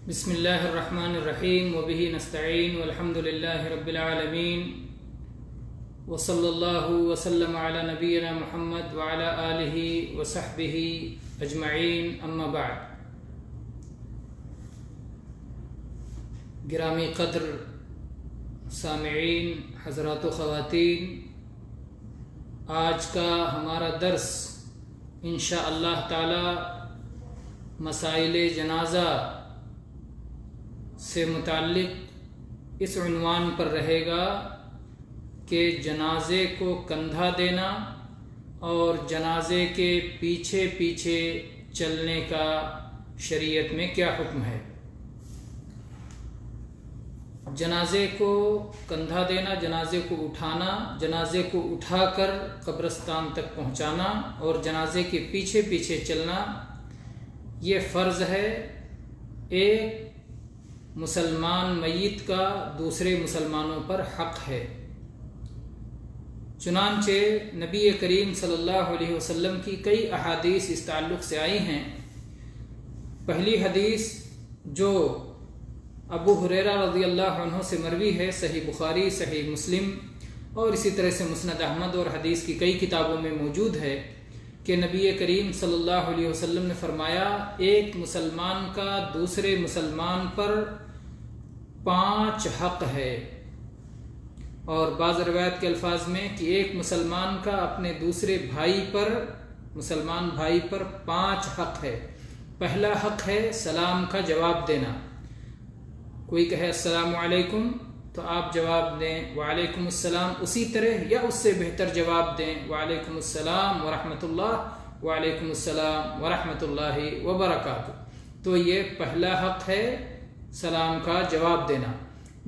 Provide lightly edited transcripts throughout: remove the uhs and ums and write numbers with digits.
بسم اللہ الرحمن الرحیم وبہ نستعین والحمد للہ رب العالمین وصلی اللہ وسلم علی نبینا محمد وعلی آلہ وصحبہ اجمعین اما بعد۔ گرامی قدر سامعین، حضرات و خواتین، آج کا ہمارا درس انشاءاللہ تعالی مسائل جنازہ سے متعلق اس عنوان پر رہے گا کہ جنازے کو کندھا دینا اور جنازے کے پیچھے پیچھے چلنے کا شریعت میں کیا حکم ہے۔ جنازے کو کندھا دینا، جنازے کو اٹھانا، جنازے کو اٹھا کر قبرستان تک پہنچانا اور جنازے کے پیچھے پیچھے چلنا، یہ فرض ہے ایک مسلمان میت کا دوسرے مسلمانوں پر حق ہے۔ چنانچہ نبی کریم صلی اللہ علیہ وسلم کی کئی احادیث اس تعلق سے آئی ہیں۔ پہلی حدیث جو ابو ہریرہ رضی اللہ عنہ سے مروی ہے، صحیح بخاری، صحیح مسلم اور اسی طرح سے مسند احمد اور حدیث کی کئی کتابوں میں موجود ہے کہ نبی کریم صلی اللہ علیہ وسلم نے فرمایا، ایک مسلمان کا دوسرے مسلمان پر 5 حق ہے، اور بعض روایت کے الفاظ میں کہ ایک مسلمان کا اپنے دوسرے مسلمان بھائی پر 5 حق ہے۔ پہلا حق ہے سلام کا جواب دینا۔ کوئی کہے السلام علیکم تو آپ جواب دیں وعلیکم السلام، اسی طرح یا اس سے بہتر جواب دیں وعلیکم السلام ورحمۃ اللہ، وعلیکم السلام ورحمۃ اللہ وبرکاتہ۔ تو یہ پہلا حق ہے سلام کا جواب دینا۔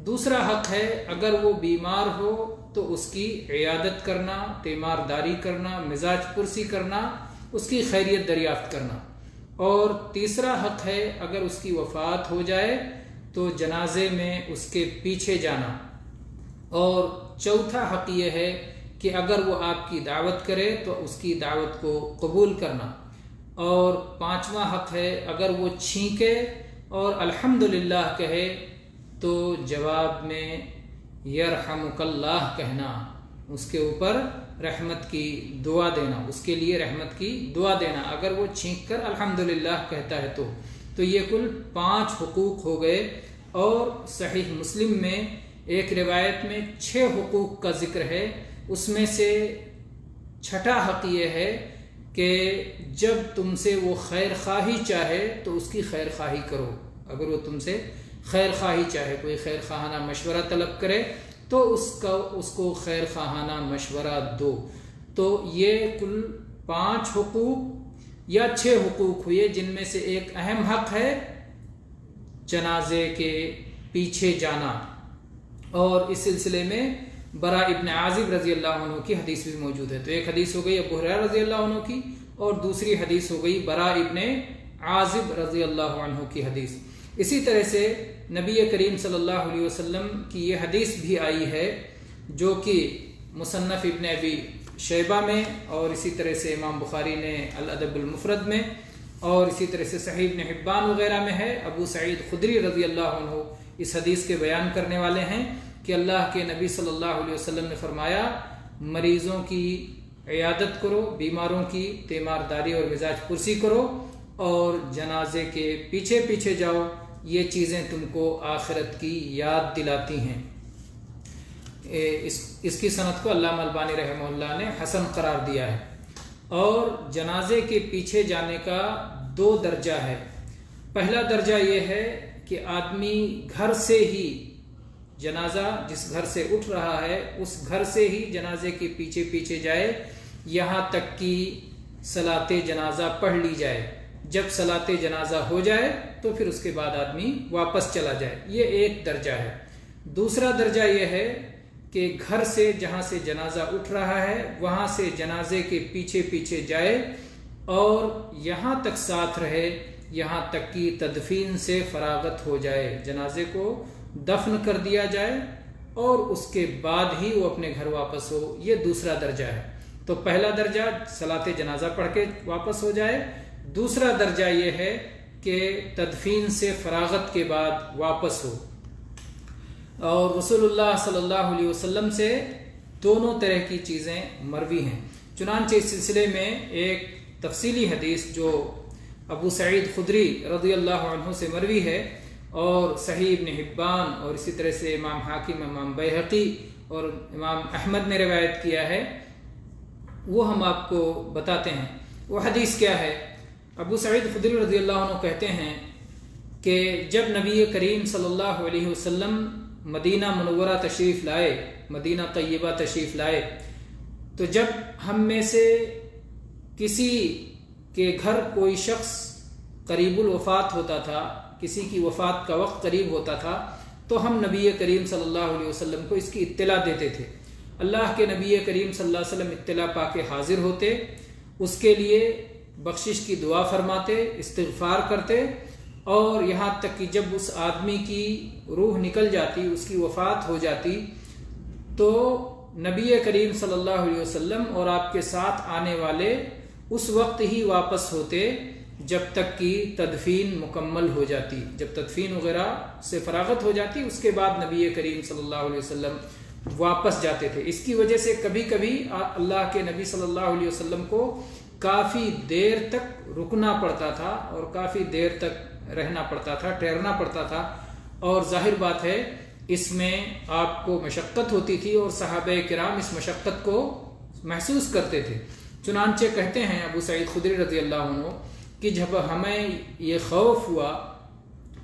دوسرا حق ہے اگر وہ بیمار ہو تو اس کی عیادت کرنا، تیمارداری کرنا، مزاج پرسی کرنا، اس کی خیریت دریافت کرنا۔ اور تیسرا حق ہے اگر اس کی وفات ہو جائے تو جنازے میں اس کے پیچھے جانا۔ اور چوتھا حق یہ ہے کہ اگر وہ آپ کی دعوت کرے تو اس کی دعوت کو قبول کرنا۔ اور 5واں حق ہے اگر وہ چھینکے اور الحمدللہ کہے تو جواب میں یرحمک اللہ کہنا، اس کے اوپر رحمت کی دعا دینا، اس کے لیے رحمت کی دعا دینا اگر وہ چھینک کر الحمدللہ کہتا ہے تو یہ کل 5 حقوق ہو گئے۔ اور صحیح مسلم میں ایک روایت میں 6 حقوق کا ذکر ہے، اس میں سے 6واں حق یہ ہے کہ جب تم سے وہ خیر خواہی چاہے تو اس کی خیر خواہی کرو۔ اگر وہ تم سے خیر خواہی چاہے، کوئی خیر خواہانہ مشورہ طلب کرے تو اس کو خیر خواہانہ مشورہ دو۔ تو یہ کل 5 حقوق یا 6 حقوق ہوئے، جن میں سے ایک اہم حق ہے جنازے کے پیچھے جانا۔ اور اس سلسلے میں برا ابن عازب رضی اللہ عنہ کی حدیث بھی موجود ہے۔ تو ایک حدیث ہو گئی ابو ہریرہ رضی اللہ عنہ کی، اور دوسری حدیث ہو گئی برا ابن عازب رضی اللہ عنہ کی حدیث۔ اسی طرح سے نبی کریم صلی اللہ علیہ وسلم کی یہ حدیث بھی آئی ہے جو کہ مصنف ابن ابی شیبہ میں، اور اسی طرح سے امام بخاری نے الادب المفرد میں، اور اسی طرح سے صحیح ابن حبان وغیرہ میں ہے۔ ابو سعید خدری رضی اللہ عنہ اس حدیث کے بیان کرنے والے ہیں کہ اللہ کے نبی صلی اللہ علیہ وسلم نے فرمایا، مریضوں کی عیادت کرو، بیماروں کی تیمارداری اور مزاج پرسی کرو، اور جنازے کے پیچھے پیچھے جاؤ، یہ چیزیں تم کو آخرت کی یاد دلاتی ہیں۔ اس کی سند کو علامہ البانی رحمہ اللہ نے حسن قرار دیا ہے۔ اور جنازے کے پیچھے جانے کا 2 درجہ ہے۔ پہلا درجہ یہ ہے کہ آدمی گھر سے ہی جنازہ جس گھر سے اٹھ رہا ہے اس گھر سے ہی جنازے کے پیچھے پیچھے جائے یہاں تک کہ صلاۃ جنازہ پڑھ لی جائے۔ جب صلاۃ جنازہ ہو جائے تو پھر اس کے بعد آدمی واپس چلا جائے، یہ ایک درجہ ہے۔ دوسرا درجہ یہ ہے کہ گھر سے جہاں سے جنازہ اٹھ رہا ہے وہاں سے جنازے کے پیچھے پیچھے جائے اور یہاں تک ساتھ رہے یہاں تک کہ تدفین سے فراغت ہو جائے، جنازے کو دفن کر دیا جائے اور اس کے بعد ہی وہ اپنے گھر واپس ہو، یہ دوسرا درجہ ہے۔ تو پہلا درجہ صلاۃ جنازہ پڑھ کے واپس ہو جائے، دوسرا درجہ یہ ہے کہ تدفین سے فراغت کے بعد واپس ہو، اور رسول اللہ صلی اللہ علیہ وسلم سے دونوں طرح کی چیزیں مروی ہیں۔ چنانچہ اس سلسلے میں ایک تفصیلی حدیث جو ابو سعید خدری رضی اللہ عنہ سے مروی ہے، اور صحیح ابن حبان اور اسی طرح سے امام حاکم، امام بیہقی اور امام احمد نے روایت کیا ہے، وہ ہم آپ کو بتاتے ہیں۔ وہ حدیث کیا ہے؟ ابو سعید خدری رضی اللہ عنہ کہتے ہیں کہ جب نبی کریم صلی اللہ علیہ وسلم مدینہ منورہ تشریف لائے، مدینہ طیبہ تشریف لائے، تو جب ہم میں سے کسی کے گھر کوئی شخص قریب الوفات ہوتا تھا، کسی کی وفات کا وقت قریب ہوتا تھا، تو ہم نبی کریم صلی اللہ علیہ وسلم کو اس کی اطلاع دیتے تھے۔ اللہ کے نبی کریم صلی اللہ علیہ وسلم اطلاع پا کے حاضر ہوتے، اس کے لیے بخشش کی دعا فرماتے، استغفار کرتے، اور یہاں تک کہ جب اس آدمی کی روح نکل جاتی، اس کی وفات ہو جاتی، تو نبی کریم صلی اللہ علیہ وسلم اور آپ کے ساتھ آنے والے اس وقت ہی واپس ہوتے جب تک کہ تدفین مکمل ہو جاتی۔ جب تدفین وغیرہ سے فراغت ہو جاتی، اس کے بعد نبی کریم صلی اللہ علیہ وسلم واپس جاتے تھے۔ اس کی وجہ سے کبھی کبھی اللہ کے نبی صلی اللہ علیہ وسلم کو کافی دیر تک رکنا پڑتا تھا، اور کافی دیر تک رہنا پڑتا تھا، ٹھہرنا پڑتا تھا، اور ظاہر بات ہے اس میں آپ کو مشقت ہوتی تھی، اور صحابہ کرام اس مشقت کو محسوس کرتے تھے۔ چنانچہ کہتے ہیں ابو سعید خدری رضی اللہ عنہ کہ جب ہمیں یہ خوف ہوا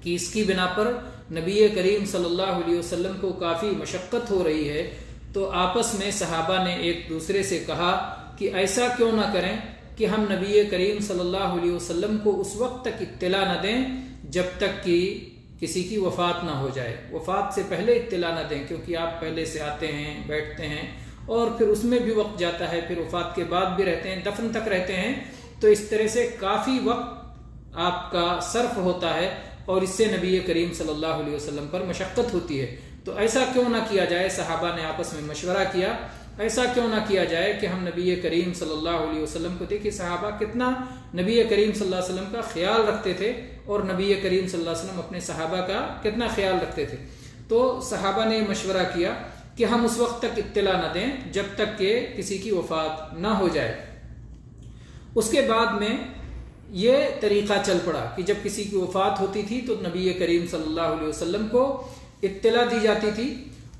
کہ اس کی بنا پر نبی کریم صلی اللہ علیہ وسلم کو کافی مشقت ہو رہی ہے، تو آپس میں صحابہ نے ایک دوسرے سے کہا کہ ایسا کیوں نہ کریں کہ ہم نبی کریم صلی اللہ علیہ وسلم کو اس وقت تک اطلاع نہ دیں جب تک کہ کسی کی وفات نہ ہو جائے، وفات سے پہلے اطلاع نہ دیں، کیونکہ آپ پہلے سے آتے ہیں، بیٹھتے ہیں، اور پھر اس میں بھی وقت جاتا ہے، پھر وفات کے بعد بھی رہتے ہیں، دفن تک رہتے ہیں، تو اس طرح سے کافی وقت آپ کا صرف ہوتا ہے، اور اس سے نبی کریم صلی اللہ علیہ وسلم پر مشقت ہوتی ہے۔ تو ایسا کیوں نہ کیا جائے، صحابہ نے آپس میں مشورہ کیا، ایسا کیوں نہ کیا جائے کہ ہم نبی کریم صلی اللہ علیہ وسلم کو، دیکھیں صحابہ کتنا نبی کریم صلی اللہ علیہ وسلم کا خیال رکھتے تھے، اور نبی کریم صلی اللہ علیہ وسلم اپنے صحابہ کا کتنا خیال رکھتے تھے۔ تو صحابہ نے مشورہ کیا کہ ہم اس وقت تک اطلاع نہ دیں جب تک کہ کسی کی وفات نہ ہو جائے۔ اس کے بعد میں یہ طریقہ چل پڑا کہ جب کسی کی وفات ہوتی تھی تو نبی کریم صلی اللہ علیہ وسلم کو اطلاع دی جاتی تھی،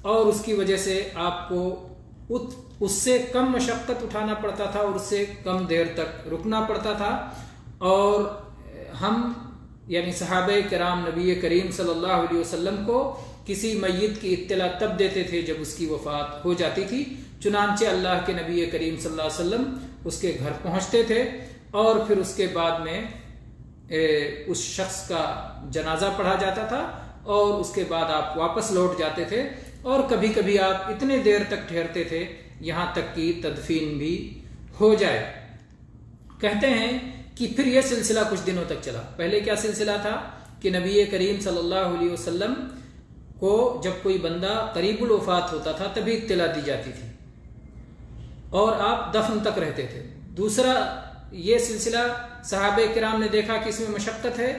اور اس کی وجہ سے آپ کو اس سے کم مشقت اٹھانا پڑتا تھا، اور اس سے کم دیر تک رکنا پڑتا تھا، اور ہم یعنی صحابہ کرام نبی کریم صلی اللہ علیہ وسلم کو کسی میت کی اطلاع تب دیتے تھے جب اس کی وفات ہو جاتی تھی۔ چنانچہ اللہ کے نبی کریم صلی اللہ علیہ وسلم اس کے گھر پہنچتے تھے، اور پھر اس کے بعد میں اس شخص کا جنازہ پڑھا جاتا تھا، اور اس کے بعد آپ واپس لوٹ جاتے تھے، اور کبھی کبھی آپ اتنے دیر تک ٹھہرتے تھے یہاں تک کہ تدفین بھی ہو جائے۔ کہتے ہیں کہ پھر یہ سلسلہ کچھ دنوں تک چلا۔ پہلے کیا سلسلہ تھا کہ نبی کریم صلی اللہ علیہ وسلم کو جب کوئی بندہ قریب الوفات ہوتا تھا تبھی اطلاع دی جاتی تھی، اور آپ دفن تک رہتے تھے۔ دوسرا یہ سلسلہ صحابہ کرام نے دیکھا کہ اس میں مشقت ہے،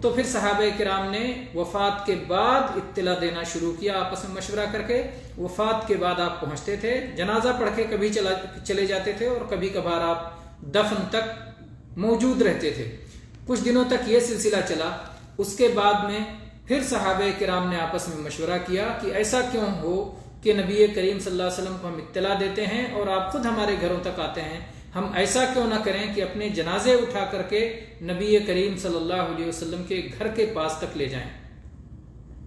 تو پھر صحابہ کرام نے وفات کے بعد اطلاع دینا شروع کیا، آپس میں مشورہ کر کے۔ وفات کے بعد آپ پہنچتے تھے، جنازہ پڑھ کے کبھی چلے جاتے تھے، اور کبھی کبھار آپ دفن تک موجود رہتے تھے۔ کچھ دنوں تک یہ سلسلہ چلا۔ اس کے بعد میں پھر صحابہ کرام نے آپس میں مشورہ کیا کہ ایسا کیوں ہو کہ نبی کریم صلی اللہ علیہ وسلم کو ہم اطلاع دیتے ہیں اور آپ خود ہمارے گھروں تک آتے ہیں، ہم ایسا کیوں نہ کریں کہ اپنے جنازے اٹھا کر کے نبی کریم صلی اللہ علیہ وسلم کے گھر کے پاس تک لے جائیں،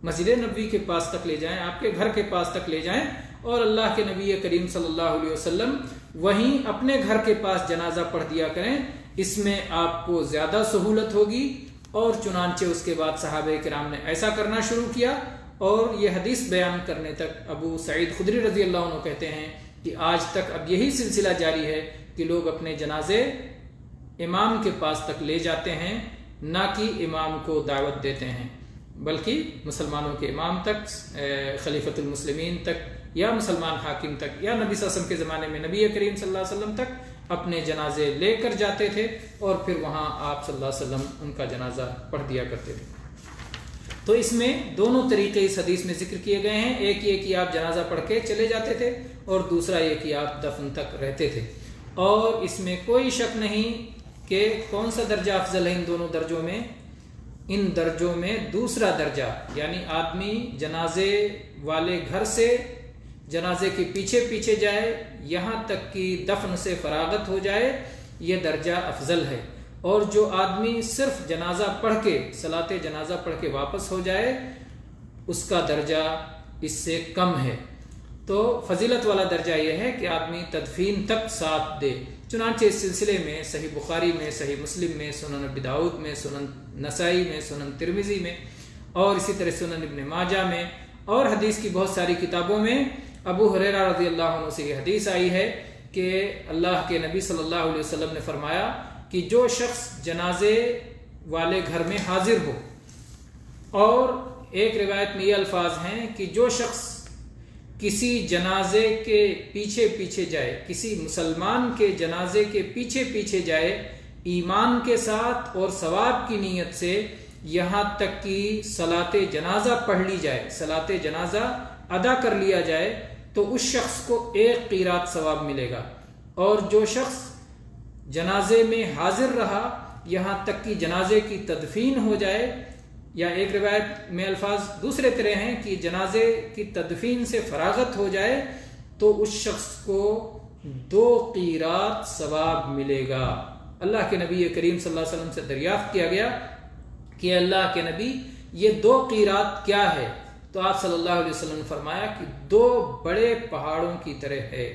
مسجد نبوی کے پاس تک لے جائیں، آپ کے گھر کے پاس تک لے جائیں، اور اللہ کے نبی کریم صلی اللہ علیہ وسلم وہیں اپنے گھر کے پاس جنازہ پڑھ دیا کریں، اس میں آپ کو زیادہ سہولت ہوگی۔ اور چنانچہ اس کے بعد صحابہ کرام نے ایسا کرنا شروع کیا، اور یہ حدیث بیان کرنے تک ابو سعید خدری رضی اللہ عنہ کہتے ہیں کہ آج تک اب یہی سلسلہ جاری ہے کہ لوگ اپنے جنازے امام کے پاس تک لے جاتے ہیں، نہ کہ امام کو دعوت دیتے ہیں، بلکہ مسلمانوں کے امام تک، خلیفۃ المسلمین تک، یا مسلمان حاکم تک، یا نبی صلی اللہ علیہ وسلم کے زمانے میں نبی کریم صلی اللہ علیہ وسلم تک اپنے جنازے لے کر جاتے تھے اور پھر وہاں آپ صلی اللہ علیہ وسلم ان کا جنازہ پڑھ دیا کرتے تھے۔ تو اس میں دونوں طریقے اس حدیث میں ذکر کیے گئے ہیں، ایک یہ کہ آپ جنازہ پڑھ کے چلے جاتے تھے اور دوسرا یہ کہ آپ دفن تک رہتے تھے، اور اس میں کوئی شک نہیں کہ کون سا درجہ افضل ہے ان دونوں درجوں میں۔ ان درجوں میں دوسرا درجہ، یعنی آدمی جنازے والے گھر سے جنازے کے پیچھے پیچھے جائے یہاں تک کہ دفن سے فراغت ہو جائے، یہ درجہ افضل ہے، اور جو آدمی صرف جنازہ پڑھ کے صلاۃ جنازہ پڑھ کے واپس ہو جائے اس کا درجہ اس سے کم ہے۔ تو فضیلت والا درجہ یہ ہے کہ آدمی تدفین تک ساتھ دے۔ چنانچہ اس سلسلے میں صحیح بخاری میں، صحیح مسلم میں، سنن ابی داؤد میں، سنن نسائی میں، سنن ترمذی میں، اور اسی طرح سنن ابن ماجہ میں اور حدیث کی بہت ساری کتابوں میں ابو ہریرہ رضی اللہ عنہ سے یہ حدیث آئی ہے کہ اللہ کے نبی صلی اللہ علیہ وسلم نے فرمایا کہ جو شخص جنازے والے گھر میں حاضر ہو، اور ایک روایت میں یہ الفاظ ہیں کہ جو شخص کسی جنازے کے پیچھے پیچھے جائے، کسی مسلمان کے جنازے کے پیچھے پیچھے جائے ایمان کے ساتھ اور ثواب کی نیت سے، یہاں تک کہ صلاۃ جنازہ پڑھ لی جائے، صلاۃ جنازہ ادا کر لیا جائے، تو اس شخص کو 1 قیرات ثواب ملے گا، اور جو شخص جنازے میں حاضر رہا یہاں تک کہ جنازے کی تدفین ہو جائے، یا ایک روایت میں الفاظ دوسرے طرح ہیں کہ جنازے کی تدفین سے فراغت ہو جائے، تو اس شخص کو 2 قیرات ثواب ملے گا۔ اللہ کے نبی کریم صلی اللہ علیہ وسلم سے دریافت کیا گیا کہ اللہ کے نبی یہ 2 قیرات کیا ہے؟ تو آپ صلی اللہ علیہ وسلم نے فرمایا کہ 2 بڑے پہاڑوں کی طرح ہے،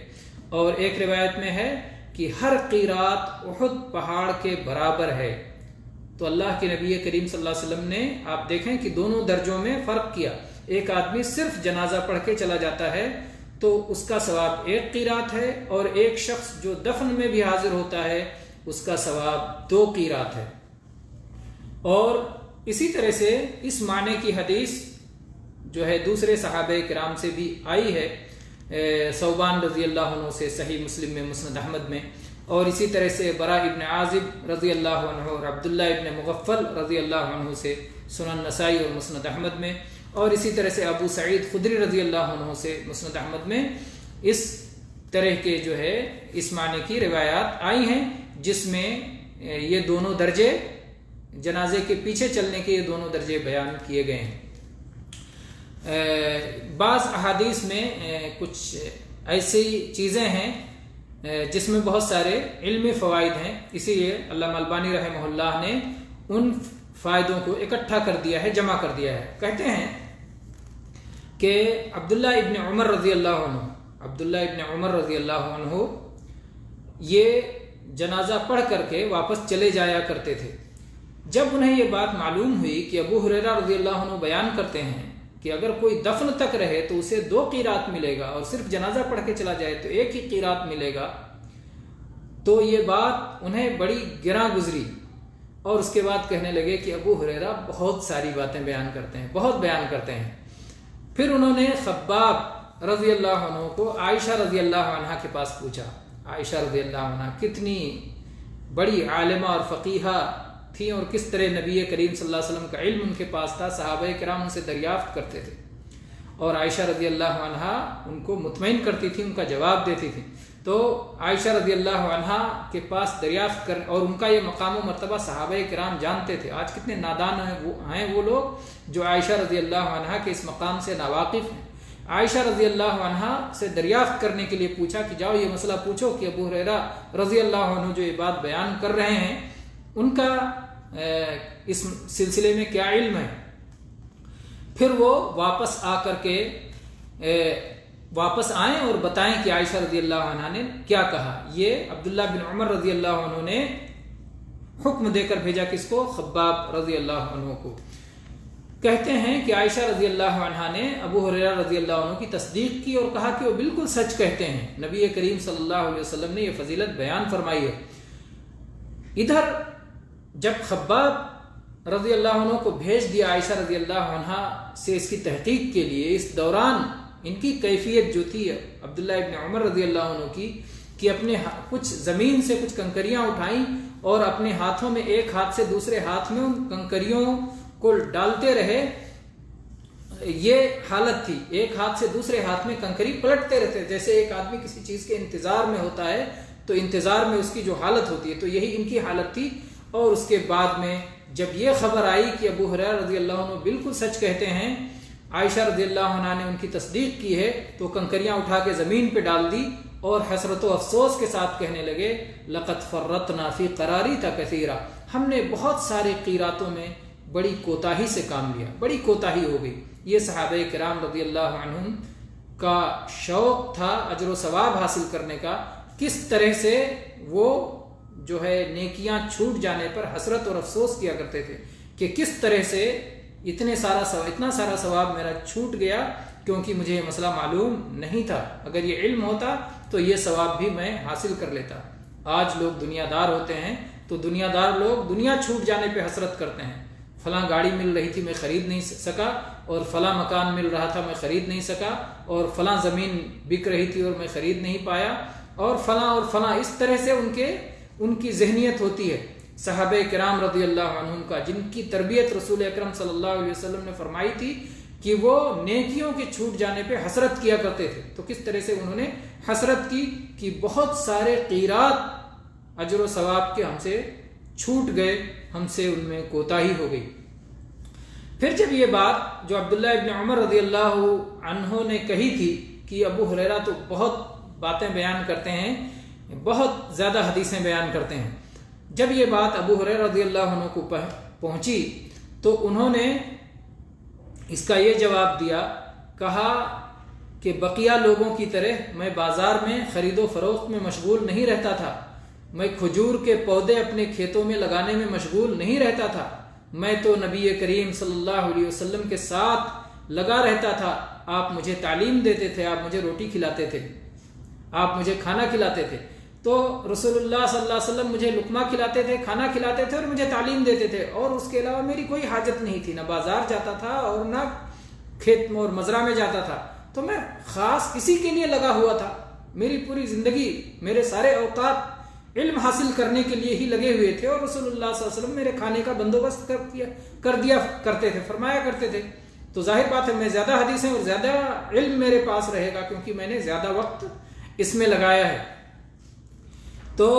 اور ایک روایت میں ہے کہ ہر قیرات احد پہاڑ کے برابر ہے۔ تو اللہ کے نبی کریم صلی اللہ علیہ وسلم نے، آپ دیکھیں کہ دونوں درجوں میں فرق کیا۔ ایک آدمی صرف جنازہ پڑھ کے چلا جاتا ہے تو اس کا ثواب 1 قیرات ہے، اور ایک شخص جو دفن میں بھی حاضر ہوتا ہے اس کا ثواب 2 قیرات ہے۔ اور اسی طرح سے اس معنی کی حدیث جو ہے دوسرے صحابہ کرام سے بھی آئی ہے، ثوبان رضی اللہ عنہ سے صحیح مسلم میں، مسند احمد میں، اور اسی طرح سے براء ابن عازب رضی اللہ عنہ اور عبداللہ ابن مغفل رضی اللہ عنہ سے سنن نسائی اور مسند احمد میں، اور اسی طرح سے ابو سعید خدری رضی اللہ عنہ سے مسند احمد میں اس طرح کے جو ہے اس معنی کی روایات آئی ہیں، جس میں یہ دونوں درجے جنازے کے پیچھے چلنے کے یہ دونوں درجے بیان کیے گئے ہیں۔ بعض احادیث میں کچھ ایسی چیزیں ہیں جس میں بہت سارے علمی فوائد ہیں، اسی لیے علامہ البانی رحمہ اللہ نے ان فائدوں کو اکٹھا کر دیا ہے، جمع کر دیا ہے۔ کہتے ہیں کہ عبداللہ ابن عمر رضی اللہ عنہ یہ جنازہ پڑھ کر کے واپس چلے جایا کرتے تھے۔ جب انہیں یہ بات معلوم ہوئی کہ ابو ہریرہ رضی اللہ عنہ بیان کرتے ہیں کہ اگر کوئی دفن تک رہے تو اسے 2 قیرات ملے گا، اور صرف جنازہ پڑھ کے چلا جائے تو 1 ہی قیرات ملے گا، تو یہ بات انہیں بڑی گراں گزری، اور اس کے بعد کہنے لگے کہ ابو ہریرہ بہت ساری باتیں بیان کرتے ہیں، بہت بیان کرتے ہیں۔ پھر انہوں نے خباب رضی اللہ عنہ کو عائشہ رضی اللہ عنہ کے پاس پوچھا۔ عائشہ رضی اللہ عنہ کتنی بڑی عالمہ اور فقیہہ تھیں، اور کس طرح نبی کریم صلی اللہ علیہ وسلم کا علم ان کے پاس تھا، صحابہ کرام ان سے دریافت کرتے تھے، اور عائشہ رضی اللہ عنہ ان کو مطمئن کرتی تھی، ان کا جواب دیتی تھی۔ تو عائشہ رضی اللہ عنہ کے پاس دریافت کر، اور ان کا یہ مقام و مرتبہ صحابہ کرام جانتے تھے۔ آج کتنے نادان ہیں وہ لوگ جو عائشہ رضی اللہ عنہ کے اس مقام سے ناواقف ہیں۔ عائشہ رضی اللہ عنہ سے دریافت کرنے کے لیے پوچھا کہ جاؤ یہ مسئلہ پوچھو کہ ابو ہریرہ رضی اللہ عنہ جو یہ بات بیان کر رہے ہیں ان کا اس سلسلے میں کیا علم ہے۔ پھر وہ واپس آ کر کے واپس آئیں اور بتائیں کہ عائشہ رضی اللہ عنہ نے کیا کہا۔ یہ عبداللہ بن عمر رضی اللہ عنہ نے حکم دے کر بھیجا، کس کو؟ خباب رضی اللہ عنہ کو۔ کہتے ہیں کہ عائشہ رضی اللہ عنہ نے ابو ہریرہ رضی اللہ عنہ کی تصدیق کی اور کہا کہ وہ بالکل سچ کہتے ہیں، نبی کریم صلی اللہ علیہ وسلم نے یہ فضیلت بیان فرمائی ہے۔ ادھر جب خباب رضی اللہ عنہ کو بھیج دیا عائشہ رضی اللہ عنہ سے اس کی تحقیق کے لیے، اس دوران ان کی کیفیت جو تھی عبداللہ ابن عمر رضی اللہ عنہ کی، کہ اپنے کچھ زمین سے کچھ کنکریاں اٹھائیں اور اپنے ہاتھوں میں ایک ہاتھ سے دوسرے ہاتھ میں ان کنکریوں کو ڈالتے رہے. یہ حالت تھی، ایک ہاتھ سے دوسرے ہاتھ میں کنکری پلٹتے رہتے، جیسے ایک آدمی کسی چیز کے انتظار میں ہوتا ہے تو انتظار میں اس کی جو حالت ہوتی ہے، تو یہی ان کی حالت تھی. اور اس کے بعد میں جب یہ خبر آئی کہ ابو ہریرہ رضی اللہ عنہ بالکل سچ کہتے ہیں، عائشہ رضی اللہ عنہ نے ان کی تصدیق کی ہے، تو کنکریاں اٹھا کے زمین پہ ڈال دی اور حسرت و افسوس کے ساتھ کہنے لگے لقد فرطنا فی قراریط کثیرا، ہم نے بہت سارے قیراتوں میں بڑی کوتاہی سے کام لیا، بڑی کوتاہی ہو گئی. یہ صحابہ کرام رضی اللہ عنہم کا شوق تھا اجر و ثواب حاصل کرنے کا. کس طرح سے وہ جو ہے نیکیاں چھوٹ جانے پر حسرت اور افسوس کیا کرتے تھے کہ کس طرح سے اتنا سارا ثواب میرا چھوٹ گیا کیونکہ مجھے یہ مسئلہ معلوم نہیں تھا. اگر یہ علم ہوتا تو یہ ثواب بھی میں حاصل کر لیتا. آج لوگ دنیا دار ہوتے ہیں تو دنیا دار لوگ دنیا چھوٹ جانے پہ حسرت کرتے ہیں. فلاں گاڑی مل رہی تھی میں خرید نہیں سکا، اور فلاں مکان مل رہا تھا میں خرید نہیں سکا، اور فلاں زمین بک رہی تھی اور میں خرید نہیں پایا، اور فلاں اس طرح سے ان کی ذہنیت ہوتی ہے. صحابہ کرام رضی اللہ عنہم کا جن کی تربیت رسول اکرم صلی اللہ علیہ وسلم نے فرمائی تھی کہ وہ نیکیوں کے چھوٹ جانے پہ حسرت کیا کرتے تھے، تو کس طرح سے انہوں نے حسرت کی کہ بہت سارے قیرات اجر و ثواب کے ہم سے چھوٹ گئے، ہم سے ان میں کوتاہی ہو گئی. پھر جب یہ بات جو عبداللہ ابن عمر رضی اللہ عنہ نے کہی تھی کہ ابو ہریرہ تو بہت باتیں بیان کرتے ہیں، بہت زیادہ حدیثیں بیان کرتے ہیں، جب یہ بات ابو ہریرہ رضی اللہ عنہ کو پہنچی تو انہوں نے اس کا یہ جواب دیا، کہا کہ بقیہ لوگوں کی طرح میں بازار میں خرید و فروخت میں مشغول نہیں رہتا تھا، میں کھجور کے پودے اپنے کھیتوں میں لگانے میں مشغول نہیں رہتا تھا، میں تو نبی کریم صلی اللہ علیہ وسلم کے ساتھ لگا رہتا تھا. آپ مجھے تعلیم دیتے تھے، آپ مجھے روٹی کھلاتے تھے، آپ مجھے کھانا کھلاتے تھے. تو رسول اللہ صلی اللہ علیہ وسلم مجھے لقمہ کھلاتے تھے، کھانا کھلاتے تھے اور مجھے تعلیم دیتے تھے، اور اس کے علاوہ میری کوئی حاجت نہیں تھی، نہ بازار جاتا تھا اور نہ کھیت اور مزرعہ میں جاتا تھا. تو میں خاص کسی کے لیے لگا ہوا تھا. میری پوری زندگی، میرے سارے اوقات علم حاصل کرنے کے لیے ہی لگے ہوئے تھے، اور رسول اللہ صلی اللہ علیہ وسلم میرے کھانے کا بندوبست کر دیا کرتے تھے، فرمایا کرتے تھے. تو ظاہر بات ہے میں زیادہ حدیثیں اور زیادہ علم میرے پاس رہے گا کیونکہ میں نے زیادہ وقت اس میں لگایا ہے. تو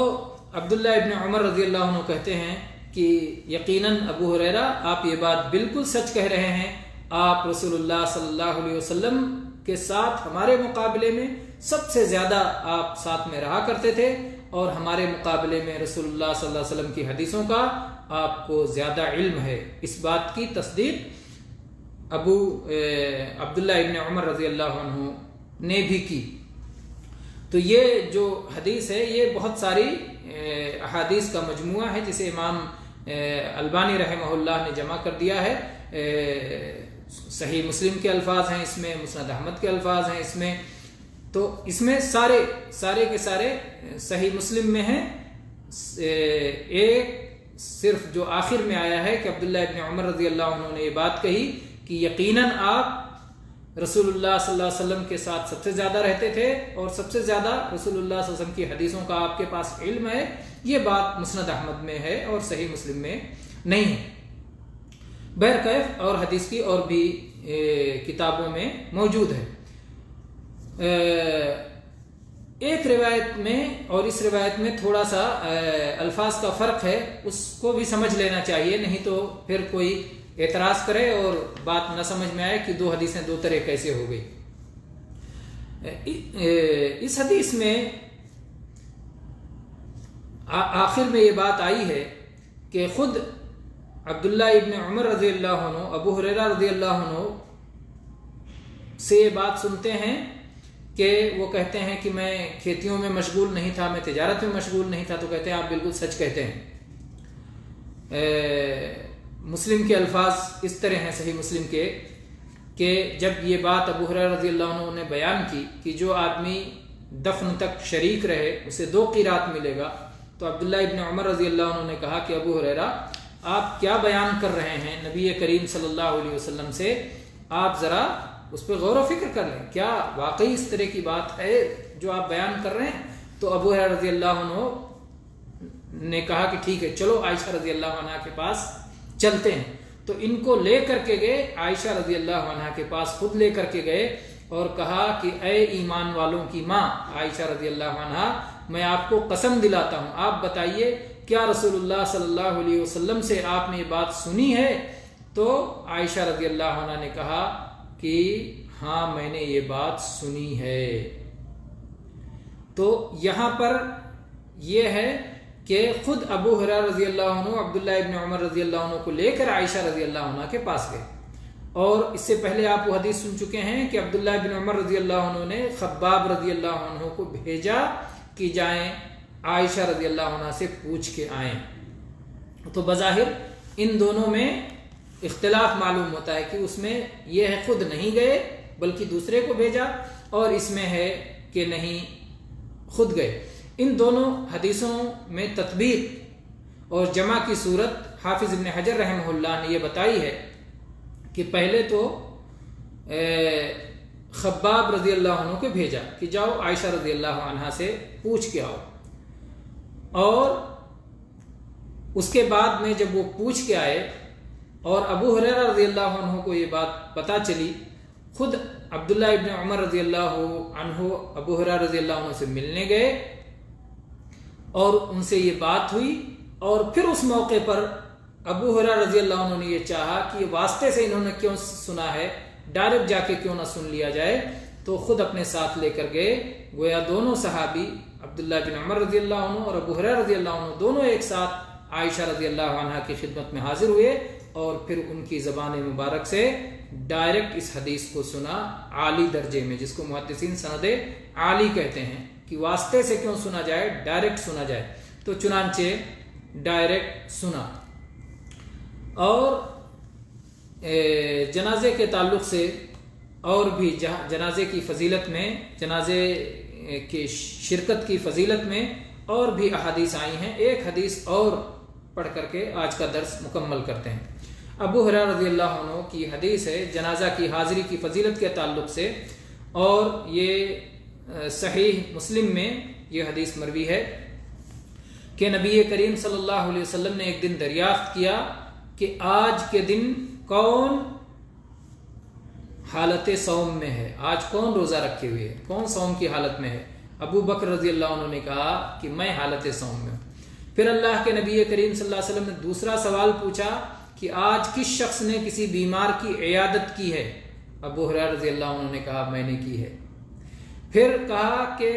عبداللہ ابن عمر رضی اللہ عنہ کہتے ہیں کہ یقیناً ابو ہریرہ آپ یہ بات بالکل سچ کہہ رہے ہیں، آپ رسول اللہ صلی اللہ علیہ وسلم کے ساتھ ہمارے مقابلے میں سب سے زیادہ آپ ساتھ میں رہا کرتے تھے، اور ہمارے مقابلے میں رسول اللہ صلی اللہ علیہ وسلم کی حدیثوں کا آپ کو زیادہ علم ہے. اس بات کی تصدیق عبداللہ ابن عمر رضی اللہ عنہ نے بھی کی. تو یہ جو حدیث ہے یہ بہت ساری احادیث کا مجموعہ ہے جسے امام البانی رحمہ اللہ نے جمع کر دیا ہے. صحیح مسلم کے الفاظ ہیں اس میں، مسند احمد کے الفاظ ہیں اس میں، تو اس میں سارے کے سارے صحیح مسلم میں ہیں. ایک صرف جو آخر میں آیا ہے کہ عبداللہ ابن عمر رضی اللہ عنہ نے یہ بات کہی کہ یقیناً آپ رسول اللہ صلی اللہ علیہ وسلم کے ساتھ سب سے زیادہ رہتے تھے اور سب سے زیادہ رسول اللہ صلی اللہ علیہ وسلم کی حدیثوں کا آپ کے پاس علم ہے. یہ بات مسند احمد میں ہے اور صحیح مسلم میں نہیں ہے. بہرکیف اور حدیث کی اور بھی کتابوں میں موجود ہے. ایک روایت میں اور اس روایت میں تھوڑا سا الفاظ کا فرق ہے، اس کو بھی سمجھ لینا چاہیے، نہیں تو پھر کوئی اعتراض کرے اور بات نہ سمجھ میں آئے کہ دو حدیثیں دو طرح کیسے ہو گئی. اس حدیث میں آخر میں یہ بات آئی ہے کہ خود عبداللہ ابن عمر رضی اللہ عنہ ابو ہریرہ رضی اللہ عنہ سے یہ بات سنتے ہیں کہ وہ کہتے ہیں کہ میں کھیتیوں میں مشغول نہیں تھا، میں تجارت میں مشغول نہیں تھا. تو کہتے ہیں آپ بالکل سچ کہتے ہیں. مسلم کے الفاظ اس طرح ہیں صحیح مسلم کے کہ جب یہ بات ابو ہریرہ رضی اللہ عنہ نے بیان کی کہ جو آدمی دفن تک شریک رہے اسے 2 قیرات ملے گا، تو عبداللہ ابن عمر رضی اللہ عنہ نے کہا کہ ابو ہریرہ آپ کیا بیان کر رہے ہیں نبی کریم صلی اللہ علیہ وسلم سے، آپ ذرا اس پہ غور و فکر کر لیں، کیا واقعی اس طرح کی بات ہے جو آپ بیان کر رہے ہیں؟ تو ابو ہریرہ رضی اللہ عنہ نے کہا کہ ٹھیک ہے چلو عائشہ رضی اللہ عنہ کے پاس چلتے ہیں. تو ان کو لے کر کے گئے، عائشہ رضی اللہ عنہ کے پاس خود لے کر کے گئے اور کہا کہ اے ایمان والوں کی ماں عائشہ رضی اللہ عنہ، میں آپ کو قسم دلاتا ہوں، آپ بتائیے کیا رسول اللہ صلی اللہ علیہ وسلم سے آپ نے یہ بات سنی ہے؟ تو عائشہ رضی اللہ عنہ نے کہا کہ ہاں میں نے یہ بات سنی ہے. تو یہاں پر یہ ہے کہ خود ابو ہریرہ رضی اللہ عنہ عبداللہ ابن عمر رضی اللہ عنہ کو لے کر عائشہ رضی اللہ عنہ کے پاس گئے. اور اس سے پہلے آپ وہ حدیث سن چکے ہیں کہ عبداللہ ابن عمر رضی اللہ عنہ نے خباب رضی اللہ عنہ کو بھیجا کہ جائیں عائشہ رضی اللہ عنہ سے پوچھ کے آئیں. تو بظاہر ان دونوں میں اختلاف معلوم ہوتا ہے کہ اس میں یہ ہے خود نہیں گئے بلکہ دوسرے کو بھیجا، اور اس میں ہے کہ نہیں خود گئے. ان دونوں حدیثوں میں تطبیق اور جمع کی صورت حافظ ابن حجر رحمہ اللہ نے یہ بتائی ہے کہ پہلے تو خباب رضی اللہ عنہ کو بھیجا کہ جاؤ عائشہ رضی اللہ عنہ سے پوچھ کے آؤ، اور اس کے بعد میں جب وہ پوچھ کے آئے اور ابو ہریرہ رضی اللہ عنہ کو یہ بات پتہ چلی، خود عبداللہ ابن عمر رضی اللہ عنہ ابو ہریرہ رضی اللہ عنہ سے ملنے گئے اور ان سے یہ بات ہوئی. اور پھر اس موقع پر ابو ہریرہ رضی اللہ عنہ نے یہ چاہا کہ واسطے سے انہوں نے کیوں سنا ہے، ڈائریکٹ جا کے کیوں نہ سن لیا جائے، تو خود اپنے ساتھ لے کر گئے. گویا دونوں صحابی عبداللہ بن عمر رضی اللہ عنہ اور ابو ہریرہ رضی اللہ عنہ دونوں ایک ساتھ عائشہ رضی اللہ عنہ کی خدمت میں حاضر ہوئے اور پھر ان کی زبان مبارک سے ڈائریکٹ اس حدیث کو سنا عالی درجے میں، جس کو محدثین سند عالی کہتے ہیں کہ واسطے سے کیوں سنا جائے، ڈائریکٹ سنا جائے. تو چنانچہ ڈائریکٹ سنا. اور جنازے کے تعلق سے اور بھی جنازے کی فضیلت میں، جنازے کی شرکت کی فضیلت میں اور بھی احادیث آئی ہیں. ایک حدیث اور پڑھ کر کے آج کا درس مکمل کرتے ہیں. ابو ہریرہ رضی اللہ عنہ کی حدیث ہے جنازہ کی حاضری کی فضیلت کے تعلق سے، اور یہ صحیح مسلم میں یہ حدیث مروی ہے کہ نبی کریم صلی اللہ علیہ وسلم نے ایک دن دریافت کیا کہ آج کے دن کون حالت صوم میں ہے، آج کون روزہ رکھے ہوئے ہے، کون صوم کی حالت میں ہے. ابو بکر رضی اللہ عنہ نے کہا کہ میں حالت صوم میں ہوں. پھر اللہ کے نبی کریم صلی اللہ علیہ وسلم نے دوسرا سوال پوچھا کہ آج کس شخص نے کسی بیمار کی عیادت کی ہے. ابو ہریرہ رضی اللہ عنہ نے کہا میں نے کی ہے. پھر کہا کہ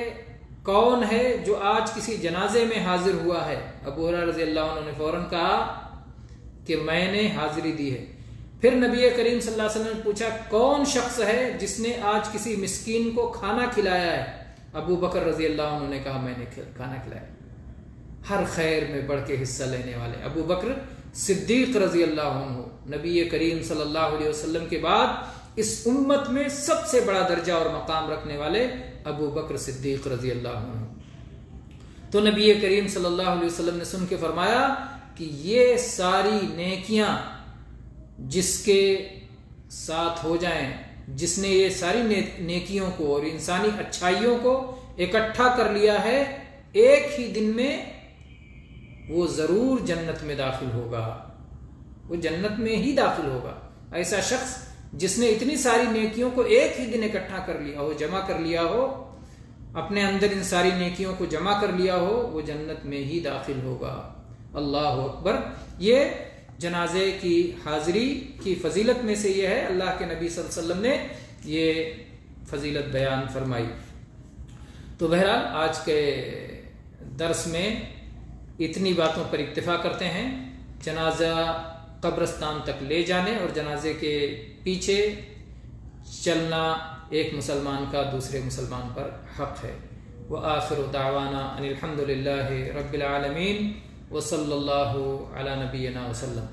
کون ہے جو آج کسی جنازے میں حاضر ہوا ہے. ابو ہریرہ رضی اللہ عنہ نے فوراً کہا کہ میں نے حاضری دی ہے. پھر نبی کریم صلی اللہ علیہ وسلم نے پوچھا کون شخص ہے جس نے آج کسی مسکین کو کھانا کھلایا ہے. ابو بکر رضی اللہ عنہ نے کہا میں نے کھانا کھلایا. ہر خیر میں بڑھ کے حصہ لینے والے ابو بکر صدیق رضی اللہ عنہ، نبی کریم صلی اللہ علیہ وسلم کے بعد اس امت میں سب سے بڑا درجہ اور مقام رکھنے والے ابو بکر صدیق رضی اللہ عنہ. تو نبی کریم صلی اللہ علیہ وسلم نے سن کے فرمایا کہ یہ ساری نیکیاں جس کے ساتھ ہو جائیں، جس نے یہ ساری نیکیوں کو اور انسانی اچھائیوں کو اکٹھا کر لیا ہے، ایک ہی دن میں وہ ضرور جنت میں داخل ہوگا، وہ جنت میں ہی داخل ہوگا. ایسا شخص جس نے اتنی ساری نیکیوں کو ایک ہی دن اکٹھا کر لیا ہو، جمع کر لیا ہو، اپنے اندر ان ساری نیکیوں کو جمع کر لیا ہو، وہ جنت میں ہی داخل ہوگا. اللہ اکبر. یہ جنازے کی حاضری کی فضیلت میں سے یہ ہے. اللہ کے نبی صلی اللہ علیہ وسلم نے یہ فضیلت بیان فرمائی. تو بہرحال آج کے درس میں اتنی باتوں پر اکتفا کرتے ہیں. جنازہ قبرستان تک لے جانے اور جنازے کے پیچھے چلنا ایک مسلمان کا دوسرے مسلمان پر حق ہے. وآخر دعوانا ان الحمد للہ رب العالمین وصلی اللہ علی نبینا وسلم.